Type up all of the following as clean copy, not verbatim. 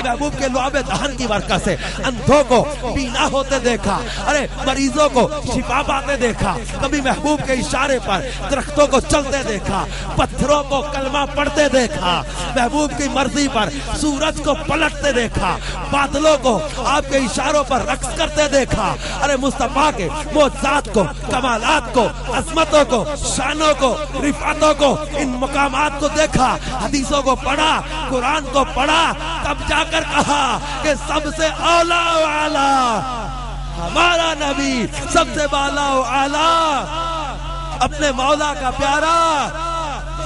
محبوب کے لعاب دہن کی برکت سے اندھوں کو بینا ہوتے دیکھا، ارے مریضوں کو شفا پاتے دیکھا، کبھی محبوب کے اشارے پر درختوں کو چلتے دیکھا، پتھروں کو کلمہ پڑھتے دیکھا، محبوب کی مرضی پر سورج کو پلٹتے دیکھا، بادلوں کو آپ کے اشاروں پر رقص کرتے دیکھا، ارے مصطفیٰ کے معجزات کو، کمالات کو، عظمتوں کو، شانوں کو، رفعتوں کو، ان مقامات کو دیکھا، حدیثوں کو پڑھا، قرآن کو پڑھا، تب جا کر کہا کہ سب سے اولا و اعلیٰ ہمارا نبی، سب سے بالا و اعلیٰ اپنے مولا کا پیارا،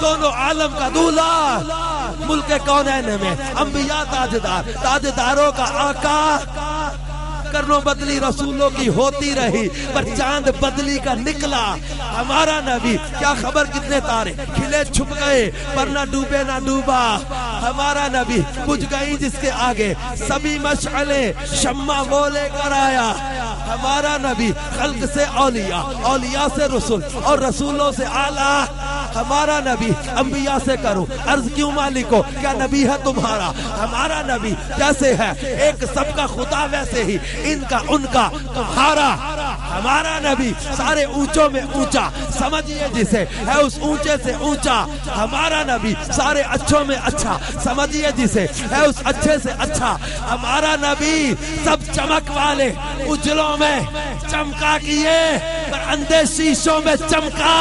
دونوں عالم کا دولہا، ملک کونین میں انبیاء تاجدار، تاجداروں کا آقا، کرنوں بدلی رسولوں کی ہوتی رہی، پر چاند بدلی کا نکلا ہمارا نبی۔ کیا خبر کتنے تارے کھلے چھپ گئے پر نہ ڈوبے نہ ڈوبا ہمارا نبی، بجھ گئی جس کے آگے سبھی مشعلیں، شمع وہ لے کر آیا ہمارا نبی۔ خلق سے اولیاء، اولیاء سے رسول، اور رسولوں سے اعلیٰ ہمارا نبی۔ انبیاء سے کروں عرض کیوں مالکو، کیا نبی ہے تمہارا ہمارا نبی؟ جیسے ہے ایک سب کا خدا ویسے ہی ان کا ان کا تمہارا ہمارا نبی۔ سارے اونچوں میں اونچا سمجھیے جسے، ہے اس اونچے سے اونچا ہمارا نبی۔ سارے اچھوں میں اچھا سمجھیے جسے، ہے اس اچھے سے اچھا ہمارا نبی۔ سب چمک والے اجلوں میں چمکا کیے، پر اندھے شیشوں میں چمکا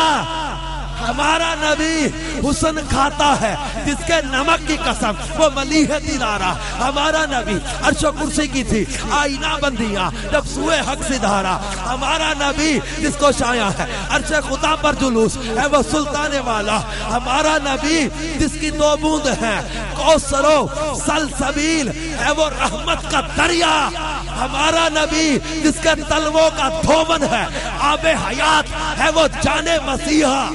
ہمارا نبی۔ حسن کھاتا ہے جس کے نمک کی قسم، وہ ملیح دلارا ہمارا نبی۔ عرش و کرسی کی تھی آئینہ بندیاں جب سوئے حق سدھارا ہمارا نبی۔ جس کو شایع ہے عرش خدا پر جلوس، ہے وہ سلطان والا ہمارا نبی۔ جس کی دو بوند ہے کوثر و سلسبیل، ہے وہ رحمت کا دریا ہمارا نبی۔ جس کے تلووں کا دھومن ہے آب حیات، ہے وہ جان مسیحا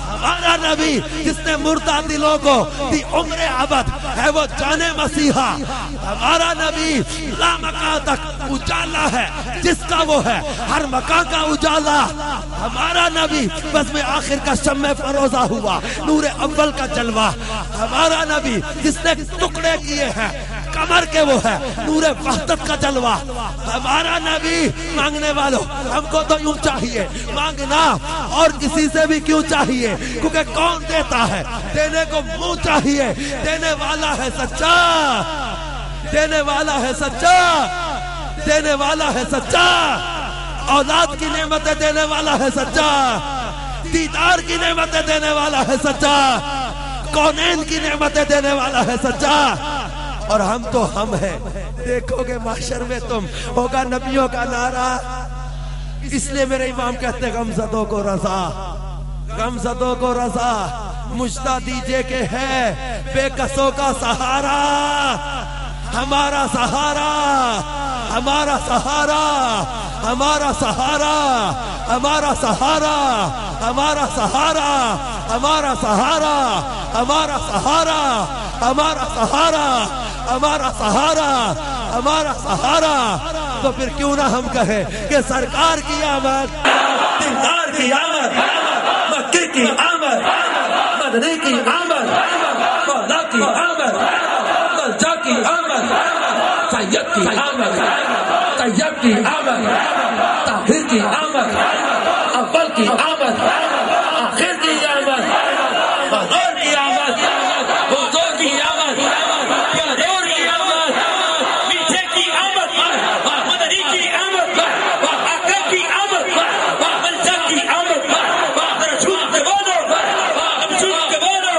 ہمارا نبی۔ جس نے مردہ دلوں کو دی عمر ابد، ہے وہ جان مسیحا ہمارا نبی۔ لا مکان تک اجالا ہے جس کا وہ ہے ہر مکان کا اجالا ہمارا نبی۔ بس میں آخر کا شمع فروزہ ہوا، نور اول کا جلوہ ہمارا نبی۔ جس نے ٹکڑے کیے ہیں کمر کے وہ ہے نور وحدت کا جلوہ ہمارا نبی۔ مانگنے والوں ہم کو تو یوں چاہیے، مانگنا اور کسی سے بھی کیوں چاہیے، کیونکہ کون دیتا ہے دینے کو منہ چاہیے۔ دینے والا ہے سچا، دینے والا ہے سچا، دینے والا ہے سچا۔ اولاد کی نعمتیں دینے والا ہے سچا، دیدار کی نعمتیں دینے والا ہے سچا، کونین کی نعمتیں دینے والا ہے سچا۔ اور ہم تو ہم ہیں، دیکھو گے محشر میں تم ہوگا نبیوں کا نعرہ۔ اس لیے میرے امام کہتے ہیں غمزدوں کو رضا، غمزدوں کو رضا مجدہ دیجئے کہ ہے بے کسوں کا سہارا ہمارا سہارا، ہمارا سہارا، ہمارا سہارا، ہمارا سہارا، ہمارا سہارا، ہمارا سہارا، ہمارا سہارا، ہمارا سہارا، ہمارا سہارا، ہمارا سہارا۔ تو پھر کیوں نہ ہم کہیں کہ سرکار کی آمد، دیدار کی آمد، مکی کی آمد، مدنی کی آمد، مولا کی آمد، ملجا کی آمد، سید کی آمد، طیب کی آمد، طاہر کی آمد، اول کی آمد، آخر کی آمد، بغور کی آمد، حضور کی آمد، پیارور کی آمد، میٹھے کی آمد، مدنی کی آمد، آقا کی آمد، ملجا کی آمد، رسول کے بولو، رسول کے بولو،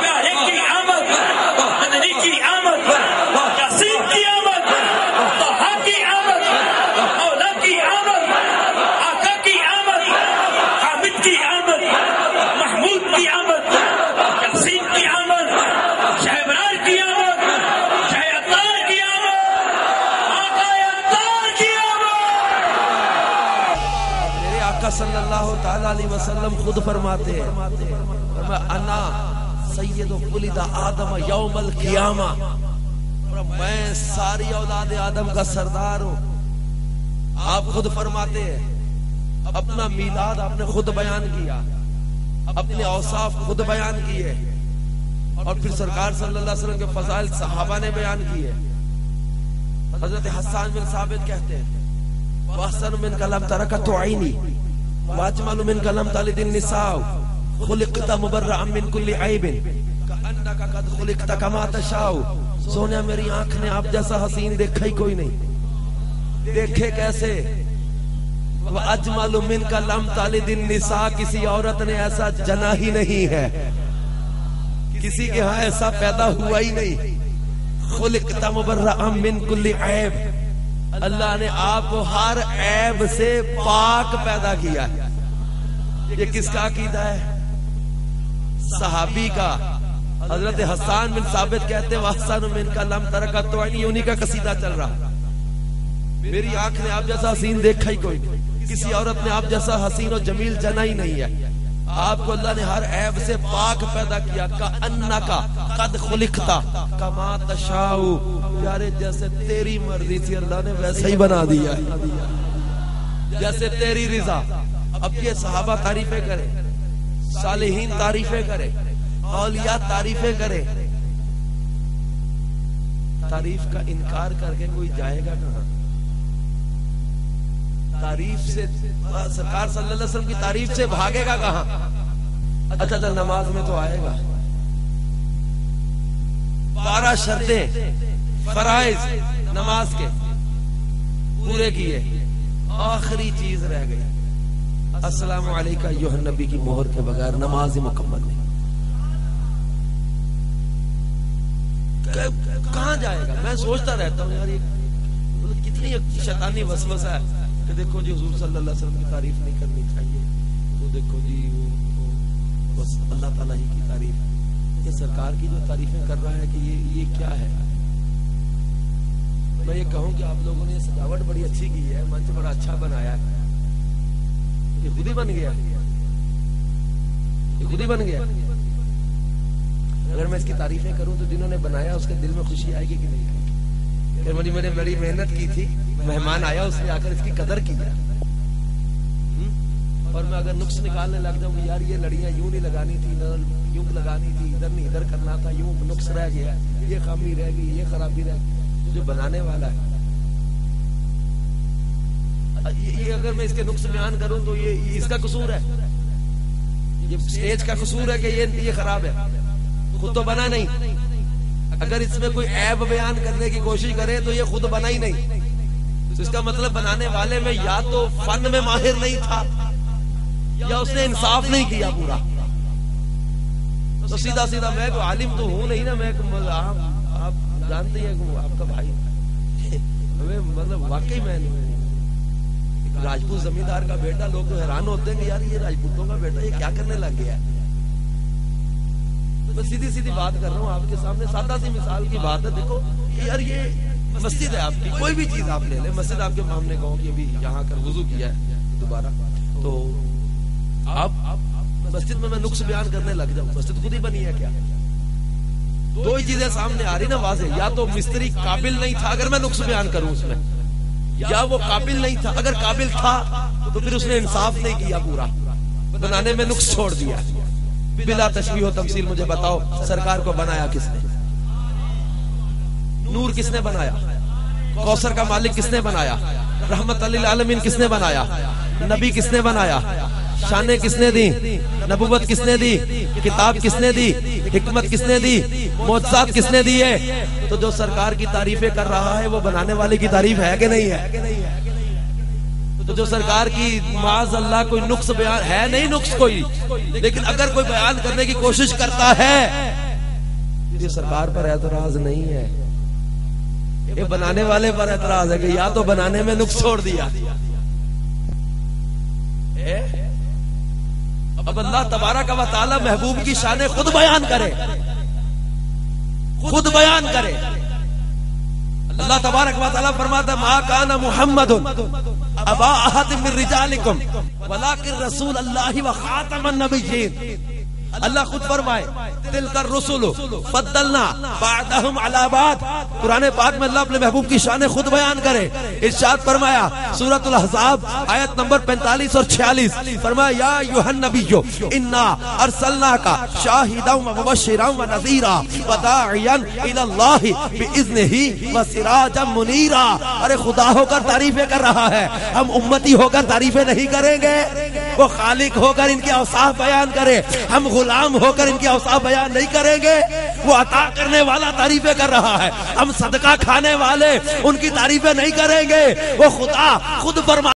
پیارے کی آمد، مدنی کی آمد، یاسین کی آمد، طہا کی آمد، مولا کی آمد، آقا کی آمد، حامد کی آمد، محمود کی آمد، یاسین کی آمد، شہ ابرار کی آمد، شہ عطار کی آمد، آقا عطار کی آمد۔ میرے آقا صلی اللہ تعالیٰ علیہ وسلم خود فرماتے ہیں، انا سید ولد آدم یوم القیامہ، میں ساری اولاد آدم کا سردار ہوں۔ آپ خود فرماتے ہیں، اپنا میلاد آپ نے خود بیان کیا، اپنے اوصاف خود بیان کیے، اور پھر سرکار صلی اللہ علیہ وسلم کے فضائل صحابہ نے بیان کیے۔ حضرت حسان بن ثابت کہتے ہیں وَأَحْسَنُ مِنْكَ لَمْ تَرَكَتُ عَيْنِي وَأَجْمَلُ مِنْكَ لَمْ تَلِدِ النِّسَاءُ خُلِقْتَ مُبَرَّأً مِنْ كُلِّ عَيْبٍ كَأَنَّكَ قَدْ خُلِقْتَ كَمَا تَشَاءُ سونیا میری آنکھ نے آپ جیسا حسین دیکھا ہی کوئی نہیں. دیکھے کیسے؟ وَأَجْمَلُ مِنْكَ لَمْ تَلِدِ النِّسَاء کسی عورت نے ایسا جنا ہی نہیں ہے, کسی کے ہاں ایسا پیدا ہوا ہی نہیں. خُلِقْتَ مُبَرَّأً مِنْ كُلِّ عَيْبٍ اللہ نے آپ کو ہر عیب سے پاک پیدا کیا ہے. یہ کس کا عقیدہ ہے؟ صحابی کا. حضرت حسان بن ثابت کہتے ہیں وَأَحْسَنُ مِنْكَ لَمْ تَرَكَتُ عَيْنِي, انہی کا قصیدہ چل رہا. میری آنکھ نے آپ جیسا حسین دیکھا ہی کوئی نہیں, کسی عورت نے آپ جیسا حسین و جمیل جنا ہی نہیں ہے. آپ کو اللہ نے ہر عیب سے پاک پیدا کیا. کَأَنَّكَ قَدْ خُلِقْتَ كَمَا تَشَاءُ پیارے جیسے تیری مرضی تھی اللہ نے ویسے ہی بنا دیا ہے, جیسے تیری رضا. اب یہ صحابہ تعریفیں کریں, صالحین تعریفیں کریں, اولیاء تعریفیں کریں, تعریف کا انکار کر کے کوئی جائے گا کہاں؟ تعریف سے سرکار صلی اللہ علیہ وسلم کی تعریف سے بھاگے گا کہاں؟ اچھا چل نماز میں تو آئے گا, 12 شرطیں فرائض نماز کے پورے کیے, آخری چیز رہ گئی السلام علیکہ ایھا النبی کی مہر کے بغیر نماز ہی مکمل نہیں. کہاں جائے گا؟ میں سوچتا رہتا ہوں یار یہ کتنی شیطانی وسوسہ ہے کہ دیکھو جی حضور صلی اللہ علیہ وسلم کی تعریف نہیں کرنی چاہیے, تو دیکھو جی بس اللہ تعالیٰ ہی کی تعریف. یہ سرکار کی جو تعریفیں کر رہا ہے کہ یہ کیا ہے؟ میں یہ کہوں کہ آپ لوگوں نے سجاوٹ بڑی اچھی کی ہے, منچ بڑا اچھا بنایا ہے, یہ خود ہی بن گیا, یہ خود ہی بن گیا. اگر میں اس کی تعریفیں کروں تو جنہوں نے بنایا اس کے دل میں خوشی آئے گی کہ نہیں؟ کہ میں نے بڑی محنت کی تھی, مہمان آیا اس نے آ کر اس کی قدر کی ہے. اور میں اگر نقص نکالنے لگ جاؤں کہ یار یہ لڑیاں یوں نہیں لگانی تھی, یوں لگانی تھی, ادھر نہیں ادھر کرنا تھا, یوں نقص رہ گیا, یہ خامی رہ گئی, یہ خرابی رہ گئی, جو بنانے والا ہے یہ اگر میں اس کے نقص بیان کروں تو یہ اس کا قصور ہے, یہ سٹیج کا قصور ہے کہ یہ خراب ہے, خود تو بنا نہیں. اگر اس میں کوئی عیب بیان کرنے کی کوشش کرے تو یہ خود بنا ہی نہیں. تو اس کا مطلب بنانے والے میں یا تو فن میں ماہر نہیں تھا یا اس نے انصاف نہیں کیا پورا. تو سیدھا سیدھا میں کوئی عالم تو ہوں نہیں نا, میں آپ جانتے ہیں کہ آپ کا بھائی مطلب واقعی میں راجپوت زمیندار کا بیٹا, لوگ تو حیران ہوتے ہیں کہ یار یہ راجپوتوں کا بیٹا یہ کیا کرنے لگ گیا ہے. میں سیدھی سیدھی بات کر رہا ہوں آپ کے سامنے, سادہ سی مثال کی بات ہے. دیکھو یار یہ مسجد ہے آپ کی, کوئی بھی چیز آپ لے لیں, مسجد آپ کے سامنے کہو کہ ابھی یہاں کر وضو کیا ہے دوبارہ, تو آپ مسجد میں نقص بیان کرنے لگ جاؤں, مسجد خود ہی بنی ہے کیا؟ دو ہی چیزیں سامنے آ رہی نا واضح, یا تو مستری قابل نہیں تھا اگر میں نقص بیان کروں اس میں, یا وہ قابل نہیں تھا. اگر قابل تھا تو پھر اس نے انصاف نہیں کیا, پورا بنانے میں نقص چھوڑ دیا. بلا تشبیہ و تمثیل مجھے بتاؤ سرکار کو بنایا کس نے؟ نور کس نے بنایا؟ کوثر کا مالک کس نے بنایا؟ رحمت للعالمین کس نے بنایا؟ نبی کس نے بنایا؟ شانیں کس نے دی؟ نبوت کس نے دی؟ کتاب کس نے دی؟ حکمت کس نے دی؟ معجزات کس نے دیے؟ تو جو سرکار کی تعریفیں کر رہا ہے وہ بنانے والے کی تعریف ہے کہ نہیں ہے؟ تو جو سرکار کی معاذ اللہ کوئی نقص بیان ہے نہیں, نقص کوئی, لیکن اگر کوئی بیان کرنے کی کوشش کرتا ہے یہ سرکار پر اعتراض نہیں ہے, یہ بنانے والے پر اعتراض ہے کہ یا تو بنانے میں نقص چھوڑ دیا. اب اللہ تبارک و تعالی محبوب کی شانیں خود بیان کرے, خود بیان کرے. اللہ تبارک و تعالی فرماتا ہے ما کان محمد ابا احد من رجالکم ولکن رسول اللہ و خاتم النبیین. اللہ خود فرمائے تلک الرسل فضلنا بعضهم علی بعض. قرآن پاک میں اللہ اپنے محبوب کی شان خود بیان کرے. ارشاد فرمایا سورۃ الاحزاب آیت نمبر 45 اور 46 فرمایا یا ایھا النبی انا ارسلناک شاہدا ومبشرا ونذیرا وداعیا الی اللہ باذنہ وسراجا منیرا. ارے خدا ہو کر تعریفیں کر رہا ہے, ہم امتی ہو کر تعریفیں نہیں کریں گے؟ وہ خالق ہو کر ان کے اوصاف بیان کرے, ہم غلام ہو کر ان کے اوصاف بیان نہیں کریں گے؟ وہ عطا کرنے والا تعریفیں کر رہا ہے, ہم صدقہ کھانے والے ان کی تعریفیں نہیں کریں گے؟ وہ خدا خود فرما